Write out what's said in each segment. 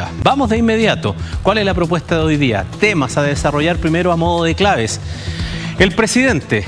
nueva. Vamos de inmediato. ¿Cuál es la propuesta de hoy día? Temas a desarrollar primero a modo de claves. El presidente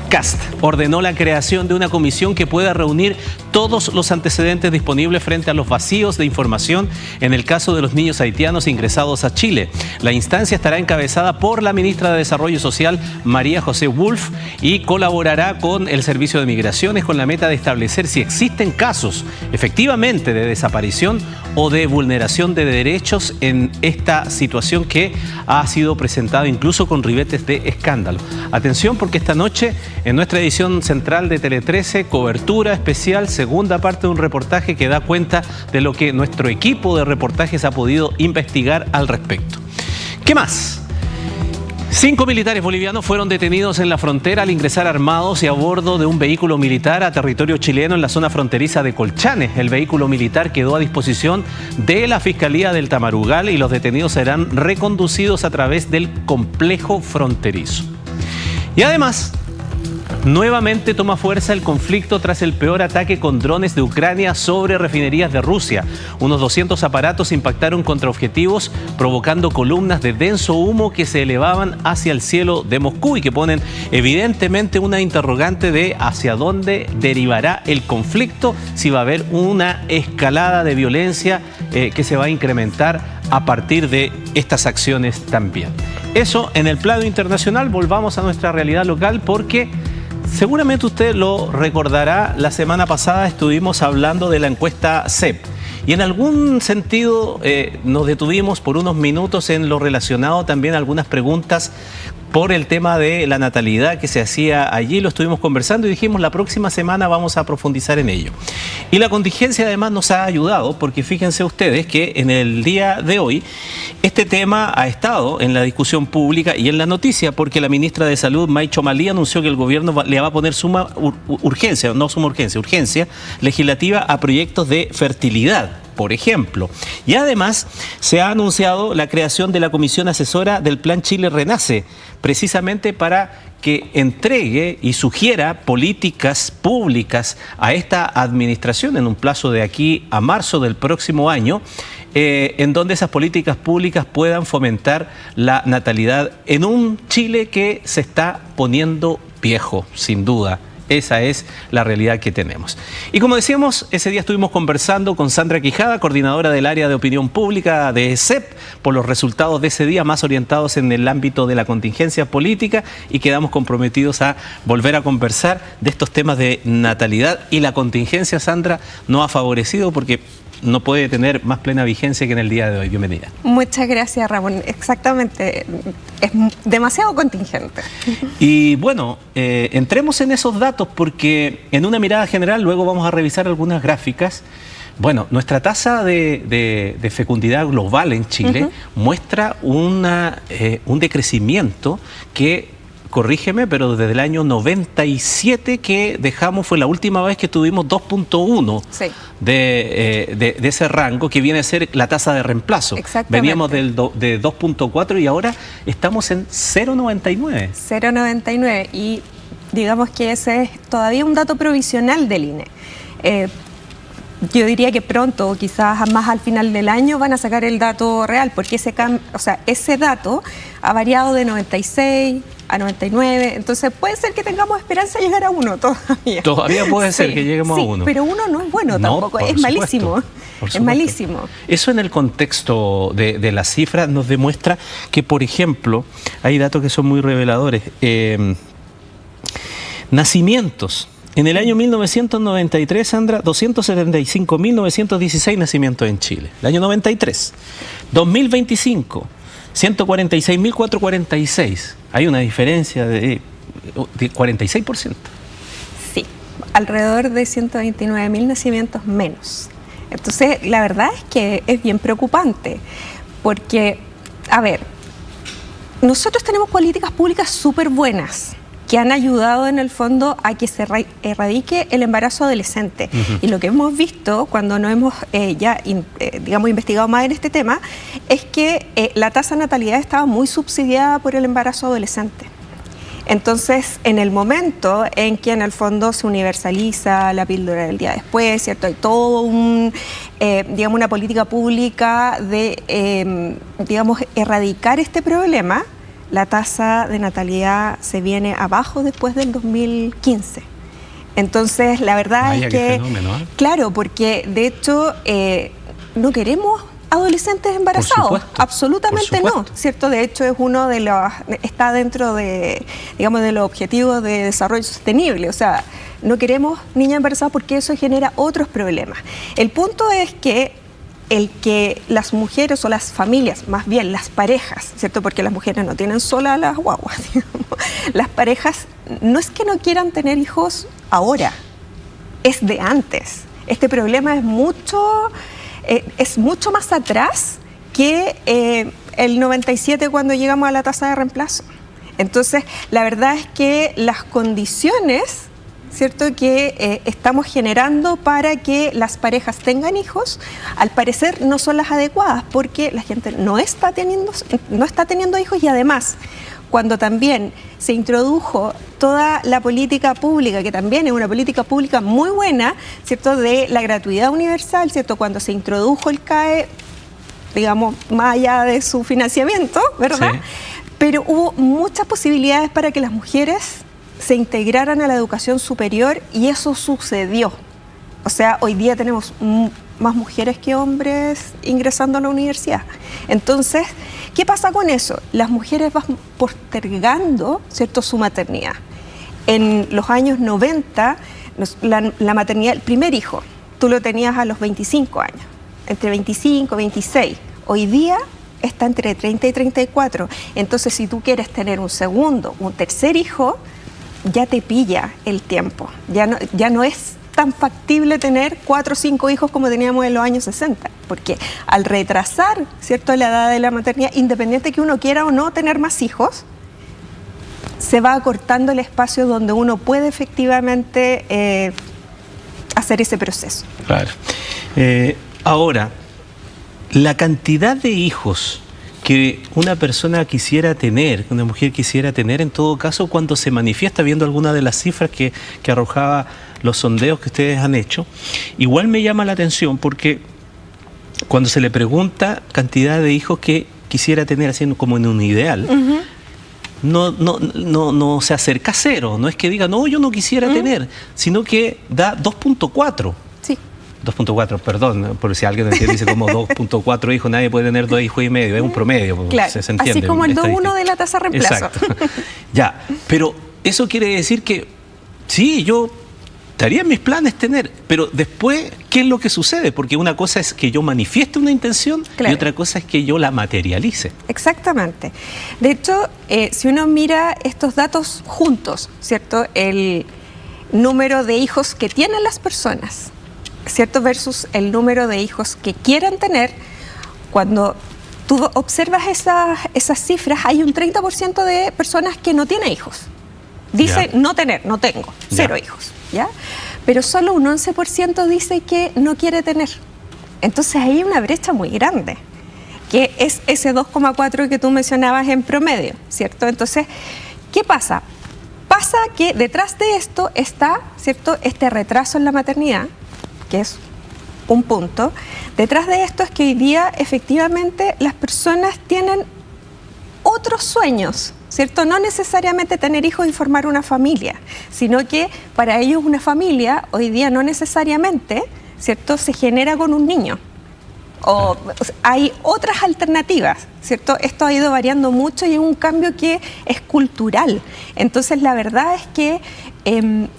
Kast ordenó la creación de una comisión que pueda reunir todos los antecedentes disponibles frente a los vacíos de información en el caso de los niños haitianos ingresados a Chile. La instancia estará encabezada por la ministra de Desarrollo Social, María José Wolf, y colaborará con el Servicio de Migraciones con la meta de establecer si existen casos efectivamente de desaparición o de vulneración de derechos en esta situación que ha sido presentada incluso con ribetes de escándalo. Atención, porque esta noche en nuestra edición central de Tele 13, cobertura especial, segunda parte de un reportaje que da cuenta de lo que nuestro equipo de reportajes ha podido investigar al respecto. ¿Qué más? 5 militares bolivianos fueron detenidos en la frontera al ingresar armados y a bordo de un vehículo militar a territorio chileno en la zona fronteriza de Colchane. El vehículo militar quedó a disposición de la Fiscalía del Tamarugal y los detenidos serán reconducidos a través del complejo fronterizo. Y además, nuevamente toma fuerza el conflicto tras el peor ataque con drones de Ucrania sobre refinerías de Rusia. Unos 200 aparatos impactaron contra objetivos, provocando columnas de denso humo que se elevaban hacia el cielo de Moscú y que ponen evidentemente una interrogante de hacia dónde derivará el conflicto, si va a haber una escalada de violencia que se va a incrementar a partir de estas acciones también. Eso en el plano internacional. Volvamos a nuestra realidad local porque seguramente usted lo recordará, la semana pasada estuvimos hablando de la encuesta CEP y en algún sentido nos detuvimos por unos minutos en lo relacionado también a algunas preguntas por el tema de la natalidad que se hacía allí. Lo estuvimos conversando y dijimos la próxima semana vamos a profundizar en ello. Y la contingencia además nos ha ayudado porque fíjense ustedes que en el día de hoy este tema ha estado en la discusión pública y en la noticia porque la ministra de Salud, May Chomalí, anunció que el gobierno le va a poner urgencia legislativa a proyectos de fertilidad, por ejemplo. Y además se ha anunciado la creación de la Comisión Asesora del Plan Chile Renace, precisamente para que entregue y sugiera políticas públicas a esta administración en un plazo de aquí a marzo del próximo año, en donde esas políticas públicas puedan fomentar la natalidad en un Chile que se está poniendo viejo, sin duda. Esa es la realidad que tenemos. Y como decíamos, ese día estuvimos conversando con Sandra Quijada, coordinadora del área de opinión pública de CEP, por los resultados de ese día más orientados en el ámbito de la contingencia política y quedamos comprometidos a volver a conversar de estos temas de natalidad y la contingencia, Sandra, no ha favorecido porque no puede tener más plena vigencia que en el día de hoy. Bienvenida. Muchas gracias, Ramón. Exactamente, es demasiado contingente. Y bueno, entremos en esos datos porque en una mirada general luego vamos a revisar algunas gráficas. Bueno, nuestra tasa de fecundidad global en Chile muestra un decrecimiento que, corrígeme, pero desde el año 97 que dejamos, fue la última vez que tuvimos 2.1 sí. de ese rango, que viene a ser la tasa de reemplazo. Veníamos de 2.4 y ahora estamos en 0.99. 0.99 y digamos que ese es todavía un dato provisional del INE. Yo diría que pronto, o quizás más al final del año, van a sacar el dato real, porque ese dato ha variado de 96 a 99, entonces puede ser que tengamos esperanza de llegar a 1 todavía. Todavía puede ser que lleguemos a 1. Pero 1 no es bueno tampoco, es malísimo. Es malísimo. Eso en el contexto de las cifras nos demuestra que, por ejemplo, hay datos que son muy reveladores. Nacimientos. En el año 1993, Sandra, 275.916 nacimientos en Chile. El año 93. 2025, 146.446. Hay una diferencia de 46%. Sí, alrededor de 129.000 nacimientos menos. Entonces, la verdad es que es bien preocupante. Porque, a ver, nosotros tenemos políticas públicas súper buenas que han ayudado en el fondo a que se erradique el embarazo adolescente. Y lo que hemos visto cuando no hemos investigado más en este tema es que la tasa de natalidad estaba muy subsidiada por el embarazo adolescente. Entonces, en el momento en que en el fondo se universaliza la píldora del día después, ¿cierto? Hay todo digamos, una política pública de, digamos, erradicar este problema. La tasa de natalidad se viene abajo después del 2015. Entonces, la verdad es que, fenómeno, ¿eh? Claro, porque de hecho no queremos adolescentes embarazados, por supuesto, absolutamente no, ¿cierto? De hecho es uno de los, está dentro de, digamos, de los objetivos de desarrollo sostenible, o sea, no queremos niñas embarazadas porque eso genera otros problemas. El punto es que el que las mujeres o las familias, más bien las parejas, ¿cierto? Porque las mujeres no tienen solas las guaguas, digamos. Las parejas no es que no quieran tener hijos ahora, es de antes. Este problema es mucho más atrás que el 97 cuando llegamos a la tasa de reemplazo. Entonces, la verdad es que las condiciones, ¿cierto?, que estamos generando para que las parejas tengan hijos, al parecer no son las adecuadas porque la gente no está teniendo hijos y además, cuando también se introdujo toda la política pública, que también es una política pública muy buena, ¿cierto?, de la gratuidad universal, ¿cierto?, cuando se introdujo el CAE, digamos, más allá de su financiamiento, ¿verdad? Sí. Pero hubo muchas posibilidades para que las mujeres se integraran a la educación superior y eso sucedió. O sea, hoy día tenemos más mujeres que hombres ingresando a la universidad. Entonces, ¿qué pasa con eso? Las mujeres van postergando, ¿cierto?, su maternidad. En los años 90, la maternidad, el primer hijo, tú lo tenías a los 25 años, entre 25 y 26. Hoy día está entre 30 y 34. Entonces, si tú quieres tener un segundo, un tercer hijo, ya te pilla el tiempo. Ya no es tan factible tener 4 o 5 hijos como teníamos en los años 60, porque al retrasar, ¿cierto?, la edad de la maternidad, independiente que uno quiera o no tener más hijos, se va acortando el espacio donde uno puede efectivamente hacer ese proceso. Claro. Ahora, la cantidad de hijos que una persona quisiera tener, que una mujer quisiera tener, en todo caso, cuando se manifiesta, viendo algunas de las cifras que arrojaba los sondeos que ustedes han hecho, igual me llama la atención porque cuando se le pregunta cantidad de hijos que quisiera tener, haciendo como en un ideal, no se acerca a cero, no es que diga, no, yo no quisiera tener, sino que da 2.4. 2.4, perdón, por si alguien dice como 2.4 hijos, nadie puede tener 2 hijos y medio, es un promedio, claro, se entiende. Así como el 2.1 de la tasa de reemplazo. Exacto. Ya, pero eso quiere decir que sí, yo estaría en mis planes tener, pero después, ¿qué es lo que sucede? Porque una cosa es que yo manifieste una intención, claro, y otra cosa es que yo la materialice. Exactamente. De hecho, si uno mira estos datos juntos, ¿cierto? El número de hijos que tienen las personas, ¿cierto?, versus el número de hijos que quieran tener, cuando tú observas esas cifras, hay un 30% de personas que no tienen hijos. Dice no tengo, 0 hijos, ¿ya? Pero solo un 11% dice que no quiere tener. Entonces hay una brecha muy grande, que es ese 2,4 que tú mencionabas en promedio, ¿cierto? Entonces, ¿qué pasa? Pasa que detrás de esto está, ¿cierto?, este retraso en la maternidad, que es un punto. Detrás de esto es que hoy día efectivamente las personas tienen otros sueños, ¿cierto? No necesariamente tener hijos y formar una familia, sino que para ellos una familia hoy día no necesariamente, ¿cierto?, se genera con un niño. O hay otras alternativas, ¿cierto? Esto ha ido variando mucho y es un cambio que es cultural. Entonces, la verdad es que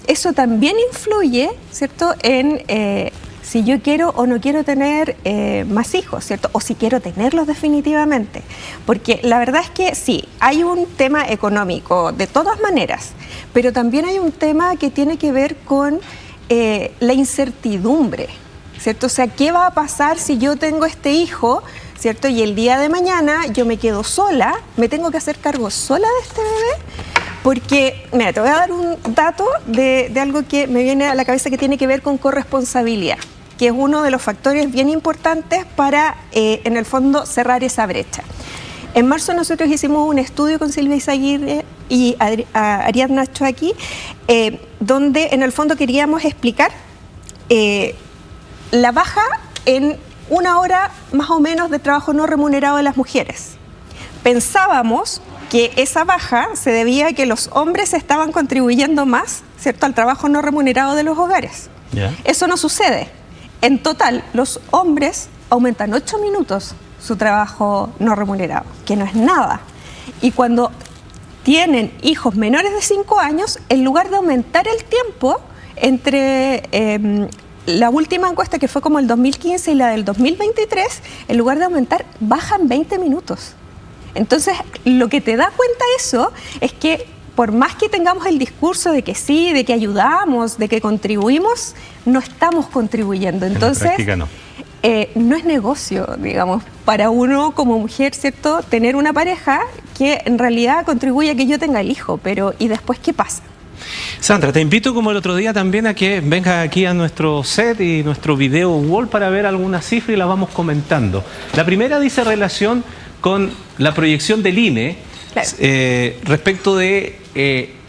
eso también influye, ¿cierto?, en si yo quiero o no quiero tener más hijos, ¿cierto? O si quiero tenerlos definitivamente. Porque la verdad es que sí, hay un tema económico de todas maneras, pero también hay un tema que tiene que ver con la incertidumbre, ¿cierto? O sea, ¿qué va a pasar si yo tengo este hijo, ¿cierto? Y el día de mañana yo me quedo sola, me tengo que hacer cargo sola de este bebé. Porque, mira, te voy a dar un dato de algo que me viene a la cabeza que tiene que ver con corresponsabilidad, que es uno de los factores bien importantes para, en el fondo, cerrar esa brecha. En marzo nosotros hicimos un estudio con Silvia Izaguirre y Ariadna Choaki, donde en el fondo queríamos explicar la baja en 1 hora más o menos de trabajo no remunerado de las mujeres. Pensábamos que esa baja se debía a que los hombres estaban contribuyendo más, ¿cierto?, al trabajo no remunerado de los hogares. Yeah. Eso no sucede. En total, los hombres aumentan 8 minutos su trabajo no remunerado, que no es nada. Y cuando tienen hijos menores de 5 años, en lugar de aumentar el tiempo entre la última encuesta, que fue como el 2015, y la del 2023, en lugar de aumentar, bajan 20 minutos. Entonces, lo que te da cuenta eso es que por más que tengamos el discurso de que sí, de que ayudamos, de que contribuimos, no estamos contribuyendo. Entonces, en la práctica no. No es negocio, digamos, para uno como mujer, ¿cierto?, tener una pareja que en realidad contribuye a que yo tenga el hijo, pero ¿y después qué pasa? Sandra, te invito como el otro día también a que vengas aquí a nuestro set y nuestro video wall para ver algunas cifras y las vamos comentando. La primera dice relación con la proyección del INE, claro, respecto de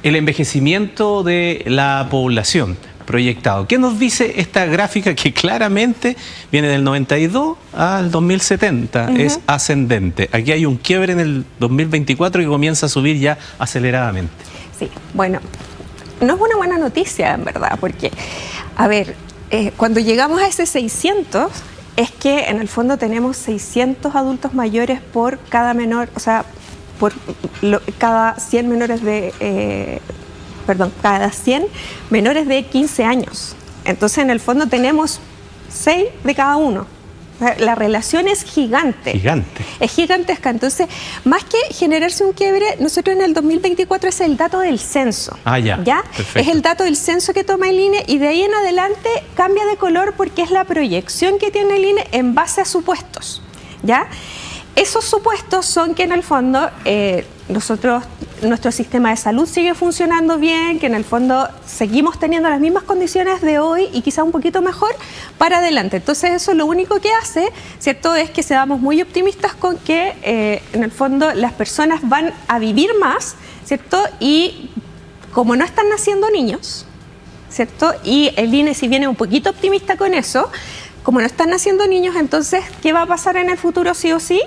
el envejecimiento de la población proyectado. ¿Qué nos dice esta gráfica que claramente viene del 92 al 2070? Es ascendente. Aquí hay un quiebre en el 2024 que comienza a subir ya aceleradamente. Sí, bueno, no es una buena noticia en verdad, porque, a ver, cuando llegamos a ese 600, es que en el fondo tenemos 600 adultos mayores por cada menor, o sea, por cada 100 menores de... cada 100 menores de 15 años. Entonces, en el fondo tenemos 6 de cada uno. La relación es gigante. Gigante. Es gigantesca. Entonces, más que generarse un quiebre, nosotros en el 2024 es el dato del censo. Ah, ya. ¿Ya? Perfecto. Es el dato del censo que toma el INE y de ahí en adelante cambia de color porque es la proyección que tiene el INE en base a supuestos. ¿Ya? Esos supuestos son que en el fondo nuestro sistema de salud sigue funcionando bien, que en el fondo seguimos teniendo las mismas condiciones de hoy y quizá un poquito mejor para adelante. Entonces eso lo único que hace, ¿cierto?, es que seamos muy optimistas con que en el fondo las personas van a vivir más, ¿cierto? Y como no están naciendo niños, ¿cierto? Y el INE, si viene un poquito optimista con eso, como no están naciendo niños, entonces, ¿qué va a pasar en el futuro sí o sí?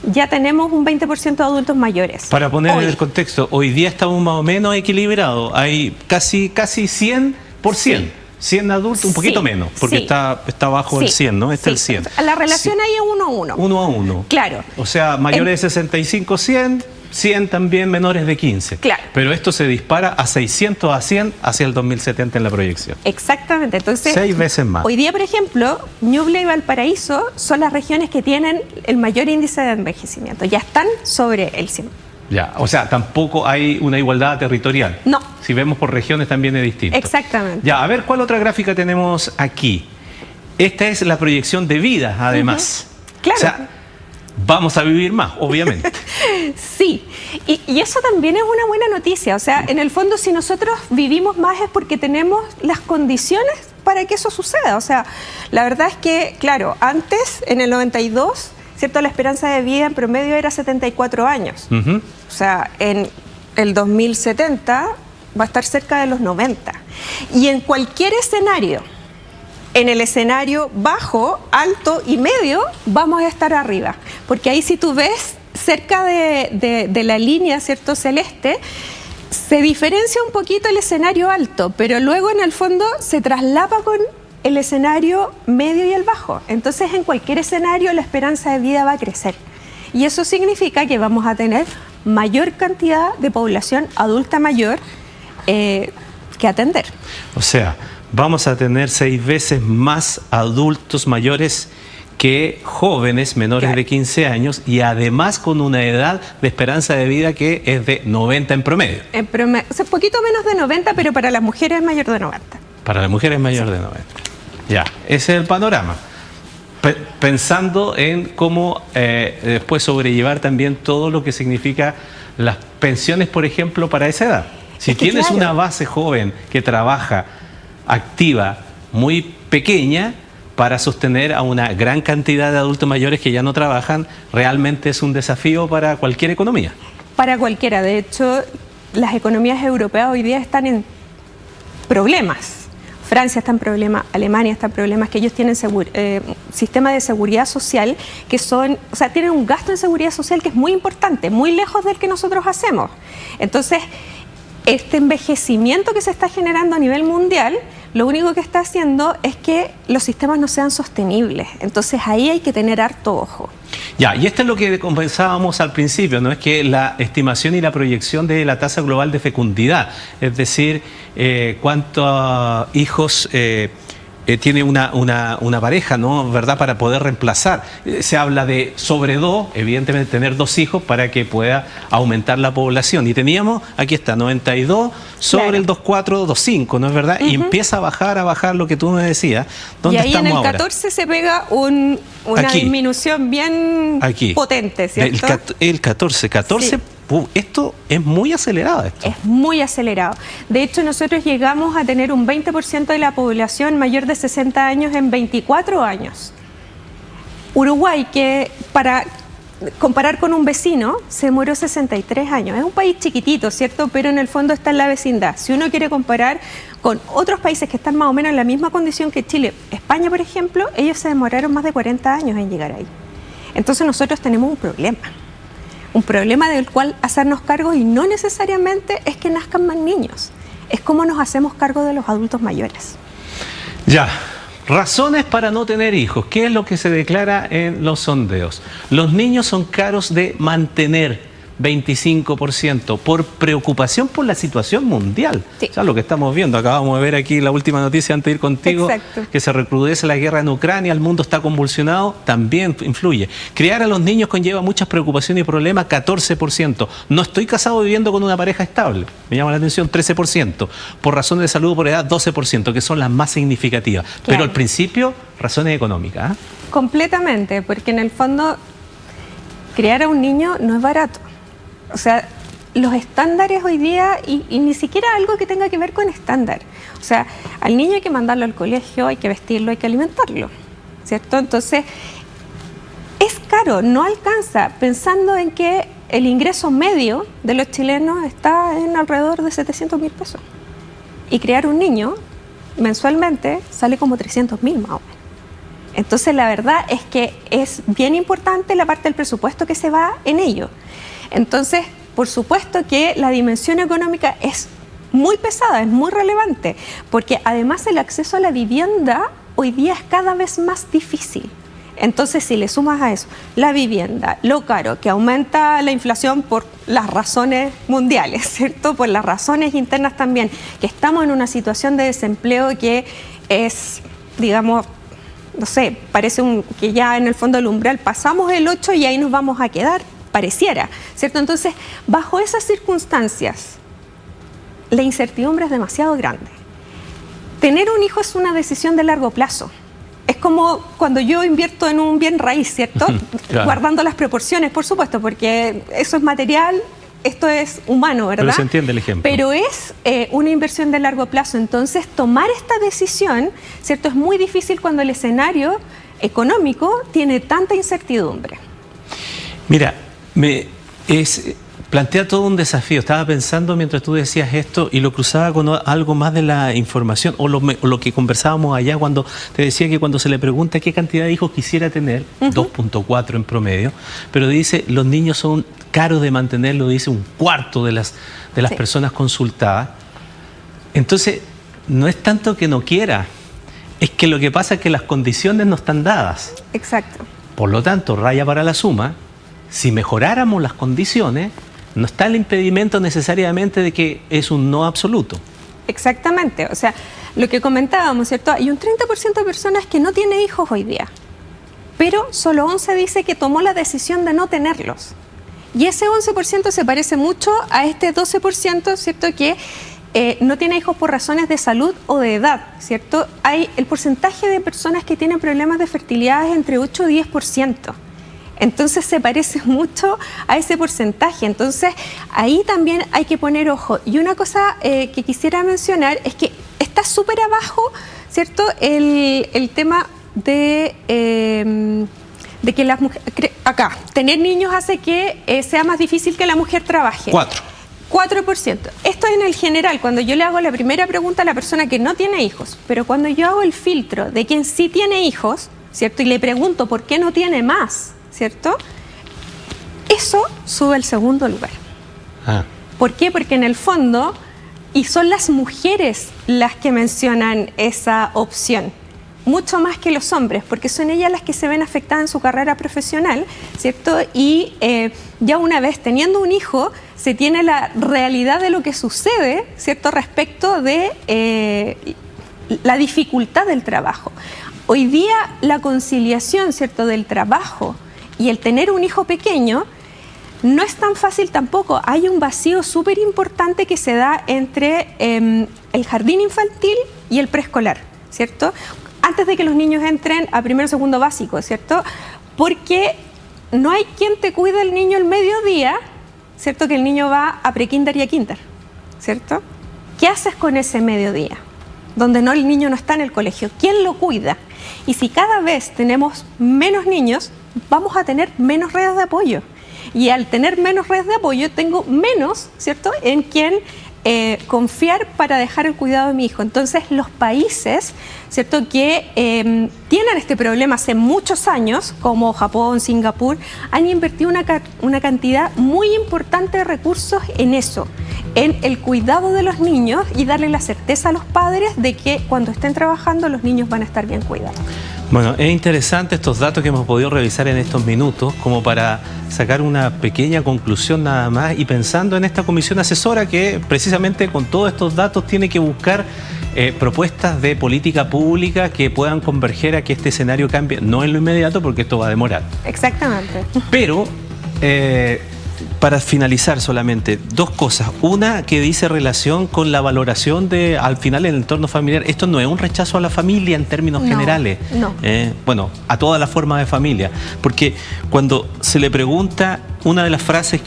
Ya tenemos un 20% de adultos mayores. Para poner en el contexto, hoy día estamos más o menos equilibrados. Hay casi 100 por 100. Sí. 100 adultos, un poquito menos, porque está bajo el 100, ¿no? Este es el 100. La relación ahí es 1 a 1. 1 a 1. Claro. O sea, mayores de 65, 100, 100 también menores de 15. Claro. Pero esto se dispara a 600 a 100 hacia el 2070 en la proyección. Exactamente. Entonces, 6 veces más. Hoy día, por ejemplo, Ñuble y Valparaíso son las regiones que tienen el mayor índice de envejecimiento. Ya están sobre el 100. Ya, o sea, tampoco hay una igualdad territorial. No. Si vemos por regiones también es distinto. Exactamente. Ya, a ver, ¿cuál otra gráfica tenemos aquí? Esta es la proyección de vida, además. Claro. O sea, vamos a vivir más, obviamente. Sí, y eso también es una buena noticia. O sea, en el fondo, si nosotros vivimos más es porque tenemos las condiciones para que eso suceda. O sea, la verdad es que, claro, antes, en el 92, ¿cierto?, la esperanza de vida en promedio era 74 años. O sea, en el 2070 va a estar cerca de los 90. Y en cualquier escenario, en el escenario bajo, alto y medio, vamos a estar arriba. Porque ahí, si tú ves cerca de la línea, ¿cierto?, celeste, se diferencia un poquito el escenario alto, pero luego en el fondo se traslapa con el escenario medio y el bajo. Entonces, en cualquier escenario la esperanza de vida va a crecer. Y eso significa que vamos a tener mayor cantidad de población adulta mayor que atender. O sea, vamos a tener 6 veces más adultos mayores que jóvenes menores de 15 años y además con una edad de esperanza de vida que es de 90 en promedio. En promedio, o sea, poquito menos de 90, pero para las mujeres es mayor de 90. Para las mujeres es mayor de 90. Ya, ese es el panorama. Pensando en cómo después sobrellevar también todo lo que significa las pensiones, por ejemplo, para esa edad. Si tienes una base joven que trabaja, activa, muy pequeña, para sostener a una gran cantidad de adultos mayores que ya no trabajan, realmente es un desafío para cualquier economía. para cualquiera. De hecho, las economías europeas hoy día están en problemas. Francia está en problemas, Alemania está en problemas, que ellos tienen sistemas de seguridad social que son, o sea, tienen un gasto en seguridad social que es muy importante, muy lejos del que nosotros hacemos. Entonces, este envejecimiento que se está generando a nivel mundial, lo único que está haciendo es que los sistemas no sean sostenibles. Entonces, ahí hay que tener harto ojo. Ya, y esto es lo que conversábamos al principio, ¿no? Es que la estimación y la proyección de la tasa global de fecundidad, es decir, cuántos hijos tiene una pareja, ¿no? ¿Verdad? Para poder reemplazar. Se habla de sobre 2, evidentemente tener 2 hijos para que pueda aumentar la población. Y teníamos, aquí está, 92 sobre claro. El 2,4, 2,5, ¿no es verdad? Y empieza a bajar lo que tú me decías. ¿Dónde y ahí estamos en el ahora? 14 se pega una aquí. Disminución bien aquí. Potente, ¿cierto? El 14. Sí. Esto es muy acelerado. Es muy acelerado. De hecho, nosotros llegamos a tener un 20% de la población mayor de 60 años en 24 años. Uruguay, que para comparar con un vecino, se demoró 63 años. Es un país chiquitito, ¿cierto? Pero en el fondo está en la vecindad. Si uno quiere comparar con otros países que están más o menos en la misma condición que Chile, España, por ejemplo, ellos se demoraron más de 40 años en llegar ahí. Entonces nosotros tenemos un problema del cual hacernos cargo, y no necesariamente es que nazcan más niños, es cómo nos hacemos cargo de los adultos mayores. Ya, razones para no tener hijos. ¿Qué es lo que se declara en los sondeos? Los niños son caros de mantener, 25%, por preocupación por la situación mundial. Sí. O sea, lo que estamos viendo, acabamos de ver aquí la última noticia antes de ir contigo. Exacto. Que se recrudece la guerra en Ucrania, el mundo está convulsionado, también influye. Criar a los niños conlleva muchas preocupaciones y problemas, 14%. No estoy casado viviendo con una pareja estable, me llama la atención, 13%. Por razones de salud o por edad, 12%, que son las más significativas. Claro. Pero al principio, razones económicas. Completamente, porque en el fondo, criar a un niño no es barato. O sea, los estándares hoy día, y ni siquiera algo que tenga que ver con estándar. O sea, al niño hay que mandarlo al colegio, hay que vestirlo, hay que alimentarlo, ¿cierto? Entonces, es caro, no alcanza, pensando en que el ingreso medio de los chilenos está en alrededor de 700.000 pesos. Y criar un niño mensualmente sale como 300.000 más o menos. Entonces, la verdad es que es bien importante la parte del presupuesto que se va en ello. Entonces, por supuesto que la dimensión económica es muy pesada, es muy relevante, porque además el acceso a la vivienda hoy día es cada vez más difícil. Entonces, si le sumas a eso la vivienda, lo caro, que aumenta la inflación por las razones mundiales, ¿cierto? Por las razones internas también, que estamos en una situación de desempleo que es, digamos, no sé, parece que ya en el fondo del umbral pasamos el 8 y ahí nos vamos a quedar. Pareciera, ¿cierto? Entonces, bajo esas circunstancias, la incertidumbre es demasiado grande. Tener un hijo es una decisión de largo plazo. Es como cuando yo invierto en un bien raíz, ¿cierto? Claro. Guardando las proporciones, por supuesto, porque eso es material, esto es humano, ¿verdad? Pero se entiende el ejemplo. Pero es una inversión de largo plazo. Entonces, tomar esta decisión, ¿cierto? Es muy difícil cuando el escenario económico tiene tanta incertidumbre. Mira, plantea todo un desafío. Estaba pensando mientras tú decías esto y lo cruzaba con algo más de la información o lo que conversábamos allá cuando te decía que cuando se le pregunta qué cantidad de hijos quisiera tener, 2,4 en promedio, pero dice los niños son caros de mantener, lo dice un cuarto de las sí. Personas consultadas. Entonces, no es tanto que no quiera, es que lo que pasa es que las condiciones no están dadas. Exacto. Por lo tanto, raya para la suma. Si mejoráramos las condiciones, no está el impedimento necesariamente de que es un no absoluto. Exactamente, o sea, lo que comentábamos, ¿cierto? Hay un 30% de personas que no tiene hijos hoy día, pero solo 11 dice que tomó la decisión de no tenerlos. Y ese 11% se parece mucho a este 12%, ¿cierto? Que no tiene hijos por razones de salud o de edad, ¿cierto? El porcentaje de personas que tienen problemas de fertilidad es entre 8 y 10%. Entonces se parece mucho a ese porcentaje. Entonces ahí también hay que poner ojo. Y una cosa que quisiera mencionar es que está súper abajo, ¿cierto? El tema de que las mujeres, acá, tener niños hace que sea más difícil que la mujer trabaje. 4%. Esto es en el general, cuando yo le hago la primera pregunta a la persona que no tiene hijos, pero cuando yo hago el filtro de quien sí tiene hijos, ¿cierto? Y le pregunto por qué no tiene más, ¿cierto? Eso sube al segundo lugar. ¿Por qué? Porque en el fondo, y son las mujeres las que mencionan esa opción, mucho más que los hombres, porque son ellas las que se ven afectadas en su carrera profesional, ¿cierto? Y ya una vez teniendo un hijo, se tiene la realidad de lo que sucede, ¿cierto? Respecto de la dificultad del trabajo. Hoy día la conciliación, ¿cierto?, del trabajo y el tener un hijo pequeño no es tan fácil tampoco. Hay un vacío súper importante que se da entre el jardín infantil y el preescolar, ¿cierto? Antes de que los niños entren a primero o segundo básico, ¿cierto? Porque no hay quien te cuide al niño el mediodía, ¿cierto? Que el niño va a prekinder y a kinder, ¿cierto? ¿Qué haces con ese mediodía? Donde el niño no está en el colegio. ¿Quién lo cuida? Y si cada vez tenemos menos niños, vamos a tener menos redes de apoyo. Y al tener menos redes de apoyo, tengo menos, ¿cierto?, en quien confiar para dejar el cuidado de mi hijo. Entonces, los países, ¿cierto?, que tienen este problema hace muchos años, como Japón, Singapur, han invertido una cantidad muy importante de recursos en eso, en el cuidado de los niños y darle la certeza a los padres de que cuando estén trabajando los niños van a estar bien cuidados. Bueno, es interesante estos datos que hemos podido revisar en estos minutos como para sacar una pequeña conclusión nada más y pensando en esta comisión asesora que precisamente con todos estos datos tiene que buscar propuestas de política pública que puedan converger a que este escenario cambie, no en lo inmediato porque esto va a demorar. Exactamente. Pero para finalizar solamente, dos cosas. Una que dice relación con la valoración de, al final, el entorno familiar. Esto no es un rechazo a la familia en términos generales. No. Bueno, a todas las formas de familia. Porque cuando se le pregunta, una de las frases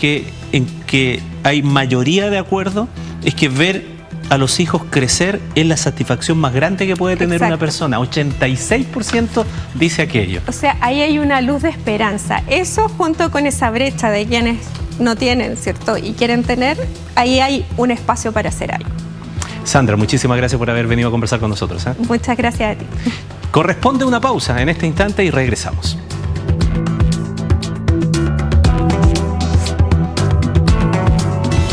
en que hay mayoría de acuerdo es que ver a los hijos crecer es la satisfacción más grande que puede tener una persona. 86% dice aquello. O sea, ahí hay una luz de esperanza. Eso junto con esa brecha de quienes no tienen, ¿cierto?, y quieren tener, ahí hay un espacio para hacer algo. Sandra, muchísimas gracias por haber venido a conversar con nosotros. Muchas gracias a ti. Corresponde una pausa en este instante y regresamos.